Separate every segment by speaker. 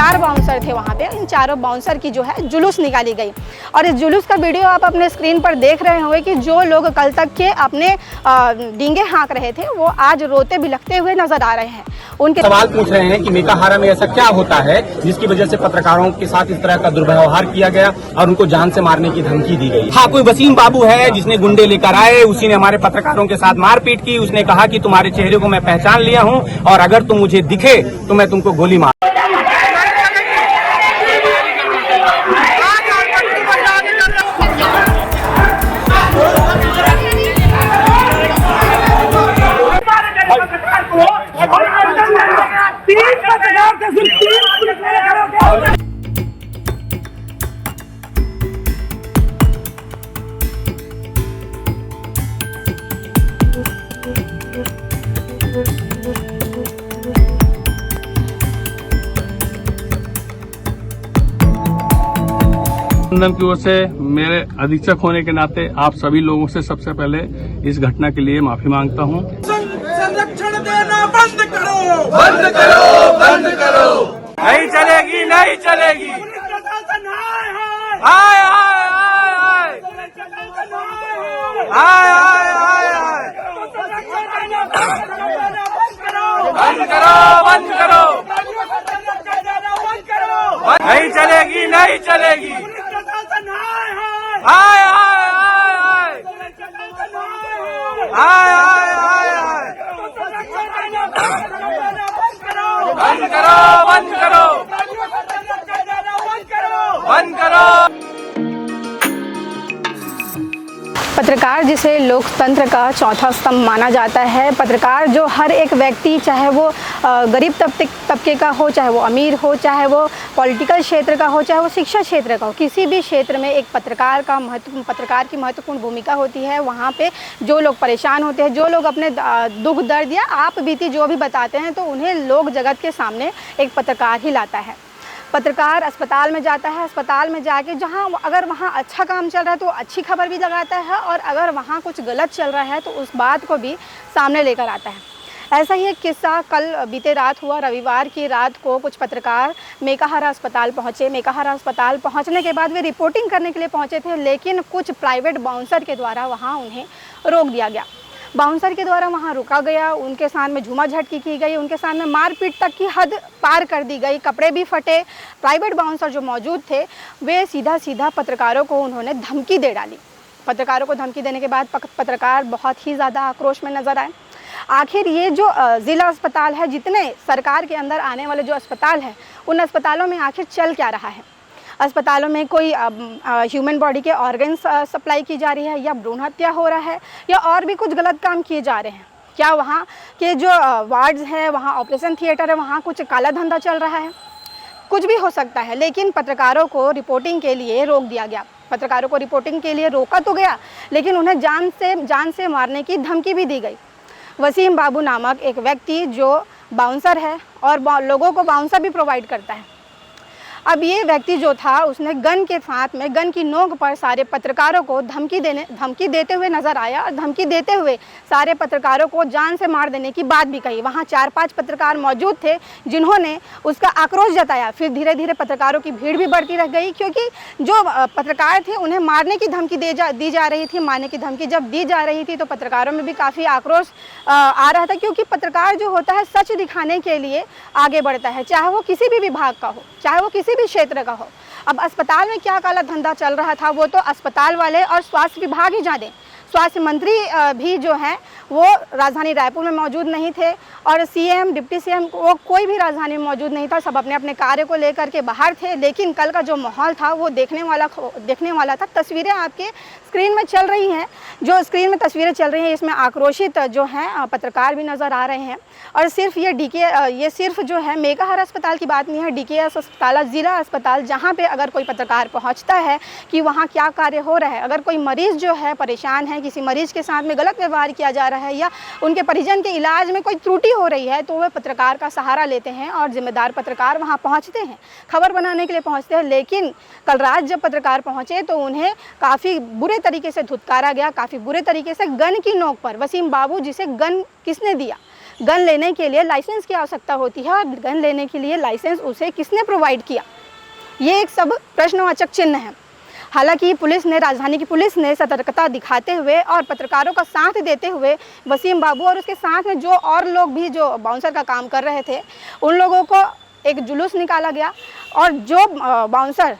Speaker 1: 4 bouncer थे वहाँ पे। इन चारों बाउंसर की जो है जुलूस निकाली गई और इस जुलूस का वीडियो आप अपने स्क्रीन पर देख रहे होंगे कि जो लोग कल तक के अपने डींगे हाँक रहे थे वो आज रोते बिलखते हुए नजर आ रहे हैं। उनके
Speaker 2: सवाल पूछ रहे हैं कि मेकाहारा में ऐसा क्या होता है जिसकी वजह से पत्रकारों के साथ इस तरह का दुर्व्यवहार किया गया और उनको जान से मारने की धमकी दी गई। हाँ, कोई वसीम बाबू है जिसने गुंडे लेकर आए, उसी ने हमारे पत्रकारों के साथ मारपीट की। उसने कहा कि तुम्हारे चेहरे को मैं पहचान लिया हूँ और अगर तुम मुझे दिखे तो मैं तुमको गोली मार।
Speaker 3: की ओर से मेरे अधीक्षक होने के नाते आप सभी लोगों से सबसे पहले इस घटना के लिए माफी मांगता हूं।
Speaker 4: संरक्षण देना बंद करो,
Speaker 5: बंद करो, बंद करो।
Speaker 4: नहीं चलेगी, नहीं चलेगी। हाय हाय हाय हाय, हाय हाय हाय हाय। बंद करो, बंद करो। नहीं चलेगी, नहीं चलेगी। हाय हाय हाय हाय, हाय हाय हाय हाय। बंद करो, बंद करो, बंद करो।
Speaker 1: पत्रकार जिसे लोकतंत्र का चौथा स्तंभ माना जाता है, पत्रकार जो हर एक व्यक्ति चाहे वो गरीब तबके का हो, चाहे वो अमीर हो, चाहे वो पॉलिटिकल क्षेत्र का हो, चाहे वो शिक्षा क्षेत्र का हो, किसी भी क्षेत्र में एक पत्रकार की महत्वपूर्ण भूमिका होती है। वहाँ पे जो लोग परेशान होते हैं, जो लोग अपने दुख दर्द या आप बीती जो भी बताते हैं तो उन्हें लोक जगत के सामने एक पत्रकार ही लाता है। पत्रकार अस्पताल में जाता है, अस्पताल में जाके जहाँ अगर वहाँ अच्छा काम चल रहा है तो अच्छी खबर भी लगाता है और अगर वहाँ कुछ गलत चल रहा है तो उस बात को भी सामने लेकर आता है। ऐसा ही एक किस्सा कल बीते रात हुआ। रविवार की रात को कुछ पत्रकार मेकाहारा अस्पताल पहुँचे। मेकाहारा अस्पताल पहुँचने के बाद वे रिपोर्टिंग करने के लिए पहुँचे थे, लेकिन कुछ प्राइवेट बाउंसर के द्वारा वहाँ उन्हें रोक दिया गया। बाउंसर के द्वारा वहाँ रुका गया, उनके साथ में झूमा झटकी की गई, उनके साथ में मारपीट तक की हद पार कर दी गई, कपड़े भी फटे। प्राइवेट बाउंसर जो मौजूद थे वे सीधा पत्रकारों को उन्होंने धमकी दे डाली। पत्रकारों को धमकी देने के बाद पत्रकार बहुत ही ज़्यादा आक्रोश में नज़र आए। आखिर ये जो ज़िला अस्पताल है, जितने सरकार के अंदर आने वाले जो अस्पताल हैं, उन अस्पतालों में आखिर चल क्या रहा है? अस्पतालों में कोई ह्यूमन बॉडी के ऑर्गन्स सप्लाई की जा रही है या भ्रूण हत्या हो रहा है या और भी कुछ गलत काम किए जा रहे हैं? क्या वहाँ के जो वार्ड्स हैं, वहाँ ऑपरेशन थिएटर है, वहाँ कुछ काला धंधा चल रहा है? कुछ भी हो सकता है, लेकिन पत्रकारों को रिपोर्टिंग के लिए रोक दिया गया। पत्रकारों को रिपोर्टिंग के लिए रोका तो गया, लेकिन उन्हें जान से मारने की धमकी भी दी गई। वसीम बाबू नामक एक व्यक्ति जो बाउंसर है और लोगों को बाउंसर भी प्रोवाइड करता है। अब ये व्यक्ति जो था उसने गन के साथ में, गन की नोक पर सारे पत्रकारों को धमकी देते हुए नज़र आया और धमकी देते हुए सारे पत्रकारों को जान से मार देने की बात भी कही। वहाँ 4-5 पत्रकार मौजूद थे जिन्होंने उसका आक्रोश जताया। फिर धीरे धीरे पत्रकारों की भीड़ भी बढ़ती रह गई, क्योंकि जो पत्रकार थे उन्हें मारने की धमकी दी जा रही थी। मारने की धमकी जब दी जा रही थी तो पत्रकारों में भी काफ़ी आक्रोश आ रहा था, क्योंकि पत्रकार जो होता है सच दिखाने के लिए आगे बढ़ता है, चाहे वो किसी भी विभाग का हो, चाहे वो किसी भी क्षेत्र का हो। अब अस्पताल में क्या काला धंधा चल रहा था वो तो अस्पताल वाले और स्वास्थ्य विभाग ही जाने। स्वास्थ्य मंत्री भी जो हैं वो राजधानी रायपुर में मौजूद नहीं थे और सीएम, डिप्टी सीएम वो कोई भी राजधानी में मौजूद नहीं था। सब अपने अपने कार्य को लेकर के बाहर थे। लेकिन कल का जो माहौल था वो देखने वाला था। तस्वीरें आपके स्क्रीन में चल रही हैं, जो स्क्रीन में तस्वीरें चल रही हैं इसमें आक्रोशित जो हैं पत्रकार भी नज़र आ रहे हैं। और सिर्फ ये सिर्फ जो है मेकाहारा अस्पताल की बात नहीं है, डीकेएस अस्पताल, ज़िला अस्पताल, जहाँ पे अगर कोई पत्रकार पहुँचता है कि वहाँ क्या कार्य हो रहा है, अगर कोई मरीज़ जो है परेशान है किसी मरीज के साथ में गलत व्यवहार किया जा रहा है या उनके परिजन के इलाज में कोई त्रुटि हो रही है, तो वे पत्रकार का सहारा लेते हैं और जिम्मेदार पत्रकार वहां पहुंचते हैं, खबर बनाने के लिए पहुंचते हैं। लेकिन कल रात जब पत्रकार पहुंचे तो उन्हें काफ़ी बुरे तरीके से धुतकारा गया, काफ़ी बुरे तरीके से गन की नोक पर। वसीम बाबू, जिसे गन किसने दिया? गन लेने के लिए लाइसेंस की आवश्यकता होती है और गन लेने के लिए लाइसेंस उसे किसने प्रोवाइड किया? ये एक सब प्रश्नवाचक चिन्ह है। हालांकि पुलिस ने, राजधानी की पुलिस ने सतर्कता दिखाते हुए और पत्रकारों का साथ देते हुए वसीम बाबू और उसके साथ में जो और लोग भी जो बाउंसर का काम कर रहे थे, उन लोगों को एक जुलूस निकाला गया। और जो बाउंसर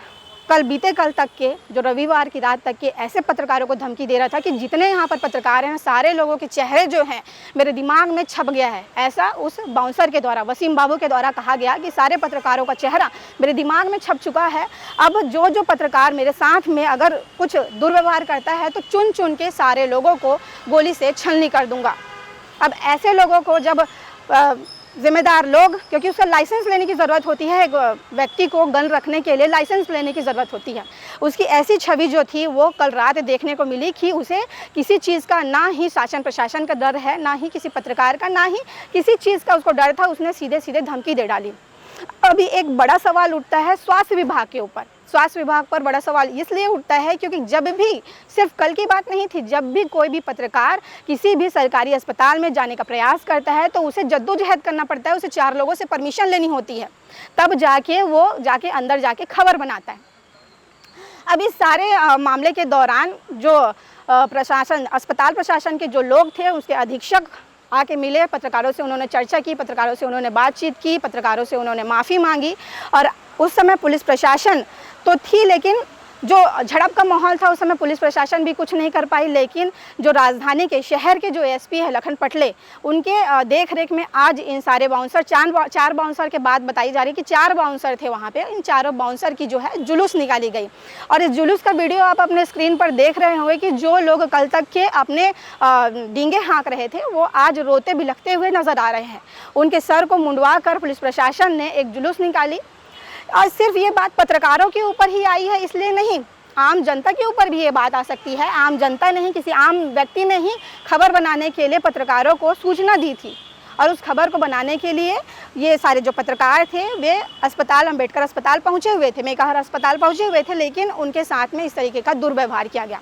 Speaker 1: बीते कल तक के, जो रविवार की रात तक के ऐसे पत्रकारों को धमकी दे रहा था कि जितने यहाँ पर पत्रकार हैं सारे लोगों के चेहरे जो हैं मेरे दिमाग में छप गया है, ऐसा उस बाउंसर के द्वारा, वसीम बाबू के द्वारा कहा गया कि सारे पत्रकारों का चेहरा मेरे दिमाग में छप चुका है। अब जो पत्रकार मेरे साथ में अगर कुछ दुर्व्यवहार करता है तो चुन चुन के सारे लोगों को गोली से छलनी कर दूंगा। अब ऐसे लोगों को जब जिम्मेदार लोग, क्योंकि उसका लाइसेंस लेने की ज़रूरत होती है, एक व्यक्ति को गन रखने के लिए लाइसेंस लेने की ज़रूरत होती है, उसकी ऐसी छवि जो थी वो कल रात देखने को मिली कि उसे किसी चीज़ का ना ही शासन प्रशासन का डर है, ना ही किसी पत्रकार का, ना ही किसी चीज़ का उसको डर था। उसने सीधे सीधे धमकी दे डाली। अभी एक बड़ा सवाल उठता है स्वास्थ्य विभाग के ऊपर। स्वास्थ्य विभाग पर बड़ा सवाल इसलिए उठता है क्योंकि जब भी, सिर्फ कल की बात नहीं थी, जब भी कोई भी पत्रकार किसी भी सरकारी अस्पताल में जाने का प्रयास करता है तो उसे जद्दोजहद करना पड़ता है, उसे 4 लोगों से परमिशन लेनी होती है, तब जाके वो अंदर जाके खबर बनाता है। अब इस सारे मामले के दौरान जो प्रशासन, अस्पताल प्रशासन के जो लोग थे, उसके अधीक्षक आके मिले, पत्रकारों से उन्होंने चर्चा की, पत्रकारों से उन्होंने बातचीत की, पत्रकारों से उन्होंने माफ़ी मांगी। और उस समय पुलिस प्रशासन तो थी, लेकिन जो झड़प का माहौल था उस समय पुलिस प्रशासन भी कुछ नहीं कर पाई। लेकिन जो राजधानी के, शहर के जो एसपी है लखन पटले, उनके देख रेख में आज इन सारे बाउंसर, 4 बाउंसर के बाद बताई जा रही है कि 4 बाउंसर थे वहाँ पे, इन 4 बाउंसर की जो है जुलूस निकाली गई। और इस जुलूस का वीडियो आप अपने स्क्रीन पर देख रहे होंगे कि जो लोग कल तक के अपने डींगे हाँक रहे थे वो आज रोते बिलखते हुए नजर आ रहे हैं। उनके सर को मुंडवा कर पुलिस प्रशासन ने एक जुलूस निकाली। और सिर्फ ये बात पत्रकारों के ऊपर ही आई है इसलिए नहीं, आम जनता के ऊपर भी ये बात आ सकती है। आम जनता नहीं, किसी आम व्यक्ति ने ही खबर बनाने के लिए पत्रकारों को सूचना दी थी और उस खबर को बनाने के लिए ये सारे जो पत्रकार थे वे अस्पताल, अम्बेडकर अस्पताल पहुंचे हुए थे, मेकाहारा अस्पताल पहुंचे हुए थे। लेकिन उनके साथ में इस तरीके का दुर्व्यवहार किया गया।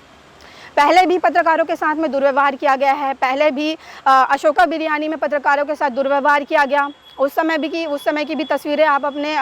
Speaker 1: पहले भी पत्रकारों के साथ में दुर्व्यवहार किया गया है, पहले भी अशोका बिरयानी में पत्रकारों के साथ दुर्व्यवहार किया गया। उस समय की भी तस्वीरें आप अपने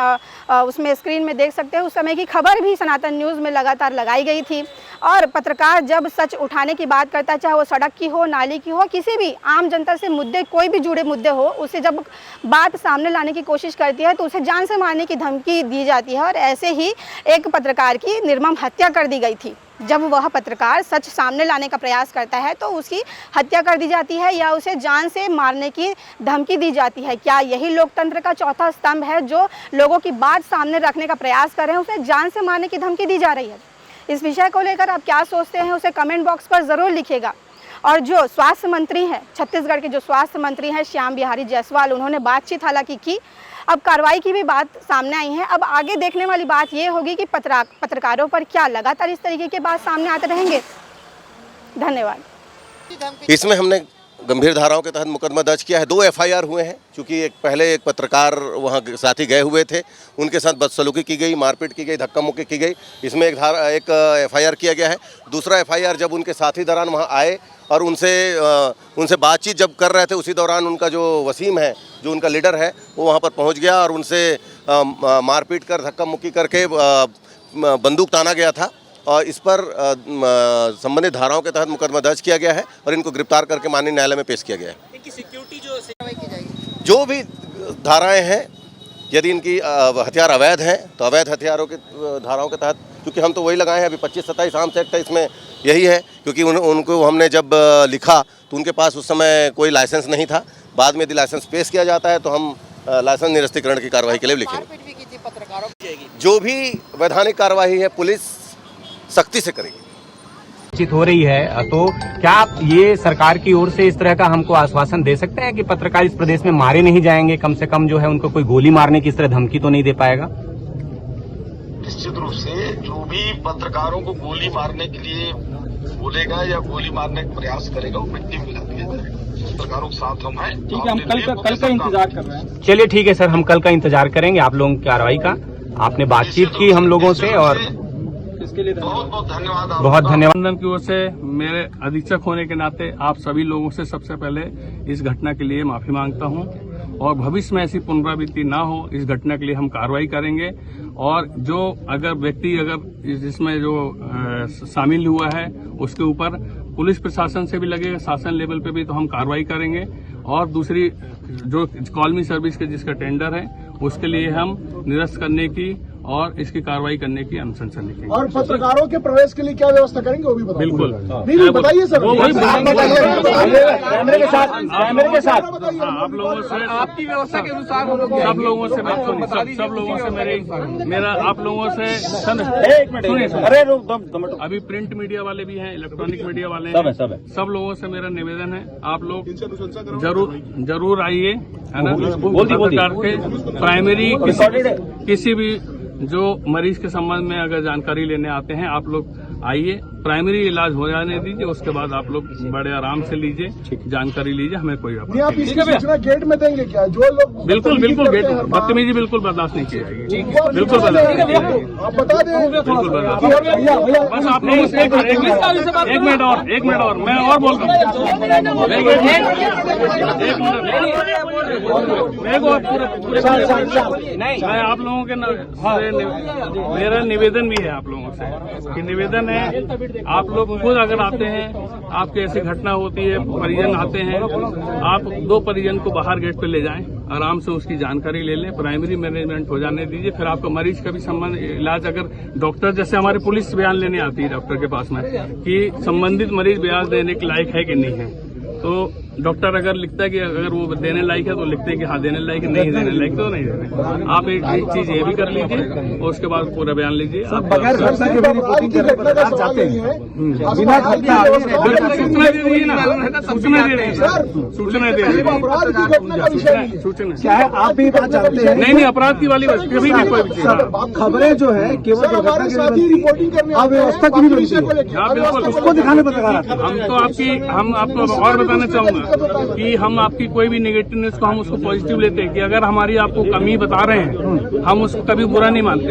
Speaker 1: उसमें स्क्रीन में देख सकते हैं। उस समय की खबर भी सनातन न्यूज़ में लगातार लगाई गई थी। और पत्रकार जब सच उठाने की बात करता है, चाहे वो सड़क की हो, नाली की हो, किसी भी आम जनता से मुद्दे, कोई भी जुड़े मुद्दे हो, उसे जब बात सामने लाने की कोशिश करती है तो उसे जान से मारने की धमकी दी जाती है। और ऐसे ही एक पत्रकार की निर्मम हत्या कर दी गई थी। जब वह पत्रकार सच सामने लाने का प्रयास करता है तो उसकी हत्या कर दी जाती है या उसे जान से मारने की धमकी दी जाती है। क्या यही लोकतंत्र का चौथा स्तंभ है? जो लोगों की बात सामने रखने का प्रयास कर रहे हैं उसे जान से मारने की धमकी दी जा रही है। इस विषय को लेकर आप क्या सोचते हैं उसे कमेंट बॉक्स पर ज़रूर लिखिएगा। और जो स्वास्थ्य मंत्री हैं, छत्तीसगढ़ के जो स्वास्थ्य मंत्री हैं श्याम बिहारी जायसवाल, उन्होंने बातचीत हालांकि की। अब कार्रवाई की भी बात सामने आई है। अब आगे देखने वाली बात ये होगी कि पत्रकारों पर क्या लगातार इस तरीके के बात सामने आते रहेंगे। धन्यवाद।
Speaker 6: इसमें हमने गंभीर धाराओं के तहत मुकदमा दर्ज किया है। 2 एफआईआर हुए हैं, क्योंकि पहले एक पत्रकार वहां साथी गए हुए थे, उनके साथ बदसलूकी की गई, मारपीट की गई, धक्का मुक्की की गई। इसमें एक एफआईआर किया गया है। दूसरा एफआईआर जब उनके साथी दौरान वहां आए और उनसे बातचीत जब कर रहे थे, उसी दौरान उनका जो वसीम है, जो उनका लीडर है, वो वहाँ पर पहुँच गया और उनसे मारपीट कर, धक्का मुक्की करके बंदूक ताना गया था। और इस पर संबंधित धाराओं के तहत मुकदमा दर्ज किया गया है और इनको गिरफ्तार करके माननीय न्यायालय में पेश किया गया है।
Speaker 7: इनकी सिक्योरिटी जो
Speaker 6: जो भी धाराएं हैं, यदि इनकी हथियार अवैध हैं तो अवैध हथियारों की धाराओं के तहत, क्योंकि हम तो वही लगाए हैं। अभी 25-27 आर्म्स एक्ट है, इसमें यही है। क्योंकि उनको हमने जब लिखा तो उनके पास उस समय कोई लाइसेंस नहीं था। बाद में यदि लाइसेंस पेश किया जाता है तो हम लाइसेंस निरस्तीकरण की कार्रवाई के लिए लिखेंगे। जो भी वैधानिक कार्रवाई है पुलिस सख्ती से करेगी।
Speaker 2: बातचीत हो रही है, तो क्या आप ये सरकार की ओर से इस तरह का हमको आश्वासन दे सकते हैं कि पत्रकार इस प्रदेश में मारे नहीं जाएंगे? कम से कम जो है उनको कोई गोली मारने की इस तरह धमकी तो नहीं दे पाएगा?
Speaker 8: निश्चित रूप से जो भी पत्रकारों को गोली मारने के लिए बोलेगा या गोली मारने का प्रयास करेगा वो मिट्टी मिला दिया जाएगा। पत्रकारों के साथ हम हैं।
Speaker 2: ठीक है, हम कल का इंतजार कर रहे हैं। चलिए ठीक है सर, हम कल का इंतजार करेंगे आप लोगों की कार्रवाई का। आपने बातचीत की हम लोगों से और इसके लिए
Speaker 8: बहुत बहुत धन्यवाद।
Speaker 2: बहुत धन्यवाद।
Speaker 3: प्रबंधन की ओर से मेरे अधीक्षक होने के नाते आप सभी लोगों से सबसे पहले इस घटना के लिए माफी मांगता हूं और भविष्य में ऐसी पुनरावृत्ति ना हो इस घटना के लिए हम कार्रवाई करेंगे। और जो अगर व्यक्ति जिसमें जो शामिल हुआ है उसके ऊपर पुलिस प्रशासन से भी लगेगा, शासन लेवल पे भी तो हम कार्रवाई करेंगे। और दूसरी जो कॉलमी सर्विस के जिसका टेंडर है उसके लिए हम निरस्त करने की और इसकी कार्रवाई करने की अनुशंसा लिखेंगे।
Speaker 9: और पत्रकारों के प्रवेश के लिए क्या व्यवस्था करेंगे वो भी बताइए।
Speaker 3: बिल्कुल
Speaker 9: नहीं बताइए सर।
Speaker 2: कैमरे के साथ
Speaker 3: आप लोगों से
Speaker 4: आपकी व्यवस्था के अनुसार हम लोग
Speaker 3: सब लोगों से सब लोगों से मेरा आप लोगों से सुनिए अभी प्रिंट मीडिया वाले भी हैं, इलेक्ट्रॉनिक मीडिया वाले हैं, सब लोगों से मेरा निवेदन है आप लोग जरूर आइए, है ना। पत्रकार के प्राइमरी किसी भी जो मरीज के संबंध में अगर जानकारी लेने आते हैं आप लोग आइए, प्राइमरी इलाज हो जाने दीजिए, उसके बाद आप लोग बड़े आराम से लीजिए, जानकारी लीजिए, हमें कोई
Speaker 9: आप इसकी सूचना गेट में देंगे क्या? जो लोग
Speaker 3: बिल्कुल गेट बदतमीजी बिल्कुल बर्दाश्त नहीं की जाएगी, बिल्कुल बर्दाश्त नहीं की जाएगी,
Speaker 9: आप बता दें।
Speaker 3: बिल्कुल बर्दाश्त। बस आप लोग एक मिनट और मैं और बोल रहा हूँ, मैं आप लोगों के मेरा निवेदन भी है आप लोगों से कि निवेदन है आप लोग खुद अगर आते हैं, आपकी ऐसी घटना होती है, परिजन आते हैं, आप 2 परिजन को बाहर गेट पे ले जाएं, आराम से उसकी जानकारी ले लें, प्राइमरी मैनेजमेंट हो जाने दीजिए, फिर आपका मरीज का भी संबंध इलाज अगर डॉक्टर जैसे हमारी पुलिस बयान लेने आती है डॉक्टर के पास में कि संबंधित मरीज बयान देने के लायक है कि नहीं है, तो डॉक्टर अगर लिखता है कि अगर वो देने लायक है तो लिखते हैं कि हाँ देने लायक है, नहीं देने लायक तो नहीं देने। आप एक चीज ये भी कर लीजिए और उसके बाद पूरा बयान लीजिए।
Speaker 9: बगैर घटना के रिपोर्टिंग करने का सवाल नहीं है, बिना घटना
Speaker 3: सूचना दे दीजिए ना, सूचना दे दीजिए, सूचना दे दीजिए,
Speaker 9: अपराध की घटना का विषय नहीं है।
Speaker 3: सूचना
Speaker 9: क्या है आप भी बात जानते हैं?
Speaker 3: नहीं अपराध की वाली बात कभी भी कोई चीज
Speaker 9: खबरें जो है केवल हमारे साथी रिपोर्टिंग करने अव्यवस्था की भी उसको दिखाने पत्रकार
Speaker 3: हम आपको और बताना चाहूंगा कि हम आपकी कोई भी नेगेटिव न्यूज को हम उसको पॉजिटिव लेते हैं कि अगर हमारी आपको कमी बता रहे हैं हम उसको कभी बुरा नहीं मानते,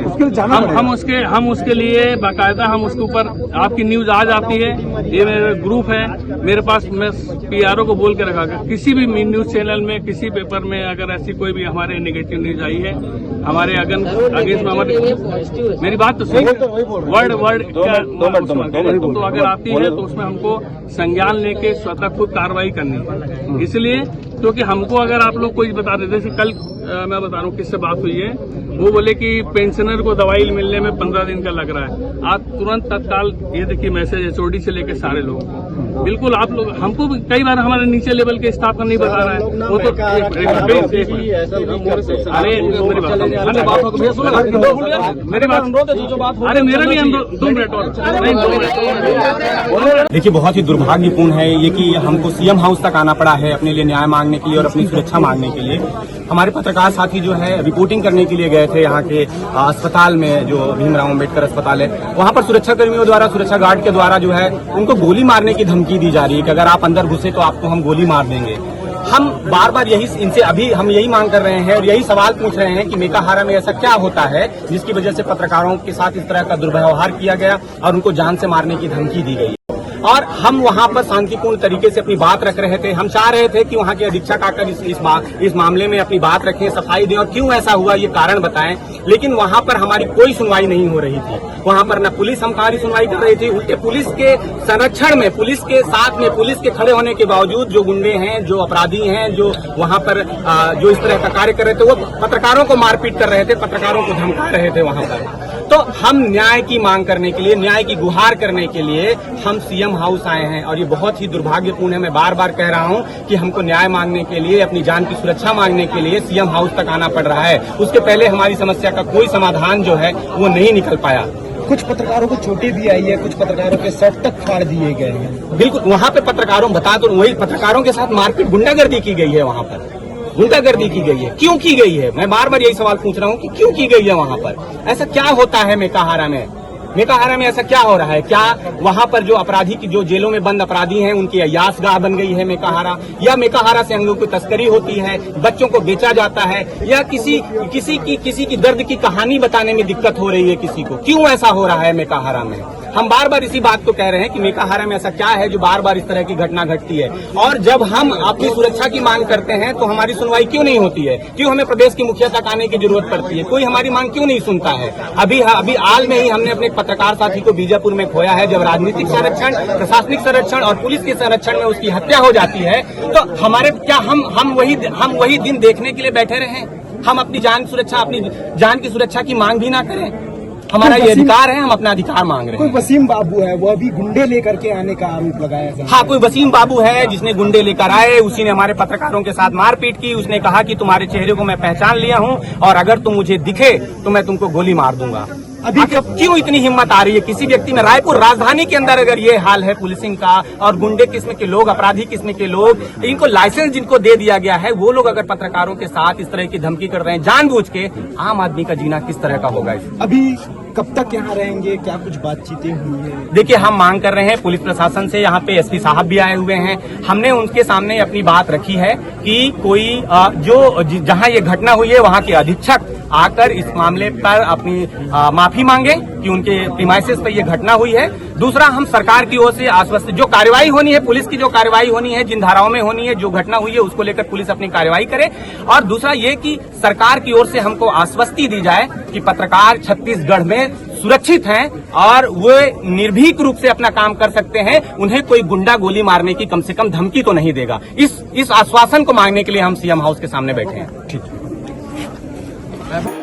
Speaker 3: हम उसके लिए बाकायदा हम उसके ऊपर आपकी न्यूज आ जाती है, ये मेरा ग्रुप है मेरे पास, मैं PRO को बोल के रखा किसी भी न्यूज चैनल में किसी पेपर में अगर ऐसी कोई भी हमारे नेगेटिव न्यूज आई है हमारे अगेंस्ट में हमारे मेरी बात तो सुनिए, वर्ड तो अगर आती है तो उसमें हमको संज्ञान लेके स्वतः खुद कार्रवाई करनी है। इसलिए क्योंकि हमको अगर आप लोग कोई बता देते, जैसे कल मैं बता रहा हूँ किससे बात हुई है, वो बोले कि पेंशनर को दवाई मिलने में 15 दिन का लग रहा है, आप तुरंत तत्काल ये देखिए मैसेज HOD से लेकर सारे लोग, बिल्कुल आप लोग हमको कई बार हमारे नीचे लेवल के स्टाफ का नहीं बता रहा है, वो तो अरे मेरा भी अनुरोध 2 मिनट और
Speaker 2: देखिए बहुत ही दुर्भाग्यपूर्ण है ये कि हमको CM हाउस तक आना पड़ा है अपने लिए न्याय मांगने के लिए और अपनी सुरक्षा मांगने के लिए। हमारे पत्रकार साथी जो है रिपोर्टिंग करने के लिए गए थे यहाँ के अस्पताल में, जो भीमराव अम्बेडकर अस्पताल है, वहाँ पर सुरक्षा कर्मियों द्वारा, सुरक्षा गार्ड के द्वारा जो है उनको गोली मारने की धमकी दी जा रही है कि अगर आप अंदर घुसे तो आपको हम गोली मार देंगे। हम बार बार इनसे अभी हम यही मांग कर रहे हैं और यही सवाल पूछ रहे हैं कि मेकाहारा में ऐसा क्या होता है जिसकी वजह से पत्रकारों के साथ इस तरह का दुर्व्यवहार किया गया और उनको जान से मारने की धमकी दी गई। और हम वहां पर शांतिपूर्ण तरीके से अपनी बात रख रहे थे, हम चाह रहे थे कि वहां के अधीक्षक आकर इस मामले में अपनी बात रखें, सफाई दें और क्यों ऐसा हुआ ये कारण बताएं, लेकिन वहां पर हमारी कोई सुनवाई नहीं हो रही थी। वहां पर न पुलिस हमारी सुनवाई कर रही थी, उल्टे पुलिस के संरक्षण में, पुलिस के साथ में, पुलिस के खड़े होने के बावजूद जो गुंडे हैं, जो अपराधी हैं, जो वहां पर जो इस तरह का कार्य कर रहे थे, वो पत्रकारों को मारपीट कर रहे थे, पत्रकारों को धमका रहे थे वहां पर। तो हम न्याय की मांग करने के लिए, न्याय की गुहार करने के लिए हम CM हाउस आए हैं और ये बहुत ही दुर्भाग्यपूर्ण है। मैं बार बार कह रहा हूं कि हमको न्याय मांगने के लिए, अपनी जान की सुरक्षा मांगने के लिए CM हाउस तक आना पड़ रहा है। उसके पहले हमारी समस्या का कोई समाधान जो है वो नहीं निकल पाया।
Speaker 10: कुछ पत्रकारों को चोटें भी आई है, कुछ पत्रकारों के सर तक फाड़ दिए गए हैं।
Speaker 2: बिल्कुल, वहाँ पे पत्रकारों बता दो, वही पत्रकारों के साथ मारपीट, गुंडागर्दी की गई है वहाँ पर। गुंडागर्दी की गई है। क्यों की गई है? मैं बार बार यही सवाल पूछ रहा हूँ कि क्यों की गई है वहाँ पर? ऐसा क्या होता है मेकाहारा में? मेकाहारा में ऐसा क्या हो रहा है? क्या वहाँ पर जो अपराधी की जो जेलों में बंद अपराधी हैं उनकी अय्यासगाह बन गई है मेकाहारा, या मेकाहारा से हम लोग की तस्करी होती है, बच्चों को बेचा जाता है, या किसी की दर्द की कहानी बताने में दिक्कत हो रही है किसी को? क्यों ऐसा हो रहा है मेकाहारा में? हम बार बार इसी बात को कह रहे हैं कि मेकाहारा में ऐसा क्या है जो बार बार इस तरह की घटना घटती है। और जब हम अपनी सुरक्षा की मांग करते हैं तो हमारी सुनवाई क्यों नहीं होती है? क्यों हमें प्रदेश की मुखिया तक आने की जरूरत पड़ती है? कोई हमारी मांग क्यों नहीं सुनता है? अभी हाल में ही हमने अपने पत्रकार साथी को बीजापुर में खोया है। जब राजनीतिक संरक्षण, प्रशासनिक संरक्षण और पुलिस के संरक्षण में उसकी हत्या हो जाती है तो हमारे क्या हम वही दिन देखने के लिए बैठे रहे? हम अपनी जान की सुरक्षा की मांग भी ना करें? हमारा ये अधिकार है, हम अपना अधिकार मांग रहे हैं।
Speaker 10: कोई वसीम बाबू है, वो अभी गुंडे लेकर के आने का आरोप लगाया है।
Speaker 2: हाँ, कोई वसीम बाबू है जिसने गुंडे लेकर आए, उसी ने हमारे पत्रकारों के साथ मारपीट की। उसने कहा कि तुम्हारे चेहरे को मैं पहचान लिया हूँ और अगर तुम मुझे दिखे तो मैं तुमको गोली मार दूंगा। अभी क्यों इतनी हिम्मत आ रही है किसी व्यक्ति में? रायपुर राजधानी के अंदर अगर ये हाल है पुलिसिंग का और गुंडे किस्म के लोग, अपराधी किस्म के लोग, इनको लाइसेंस जिनको दे दिया गया है, वो लोग अगर पत्रकारों के साथ इस तरह की धमकी कर रहे हैं जानबूझ के, आम आदमी का जीना किस तरह का होगा?
Speaker 10: अभी कब तक यहाँ रहेंगे? क्या कुछ बातचीतें हुई है?
Speaker 2: देखिए, हम मांग कर रहे हैं पुलिस प्रशासन से, यहाँ पे एसपी साहब भी आए हुए हैं। हमने उनके सामने अपनी बात रखी है कि कोई जहाँ ये घटना हुई है वहाँ के अधीक्षक आकर इस मामले पर अपनी माफी मांगे कि उनके प्रीमाइसेस पर यह घटना हुई है। दूसरा, हम सरकार की ओर से आश्वस्त, जो कार्रवाई होनी है, पुलिस की जो कार्रवाई होनी है, जिन धाराओं में होनी है, जो घटना हुई है उसको लेकर पुलिस अपनी कार्रवाई करे। और दूसरा ये कि सरकार की ओर से हमको आश्वस्ति दी जाए कि पत्रकार छत्तीसगढ़ में सुरक्षित हैं और वे निर्भीक रूप से अपना काम कर सकते हैं। उन्हें कोई गुंडा गोली मारने की कम से कम धमकी तो नहीं देगा। इस आश्वासन को मांगने के लिए हम सीएम हाउस के सामने बैठे हैं। ठीक है।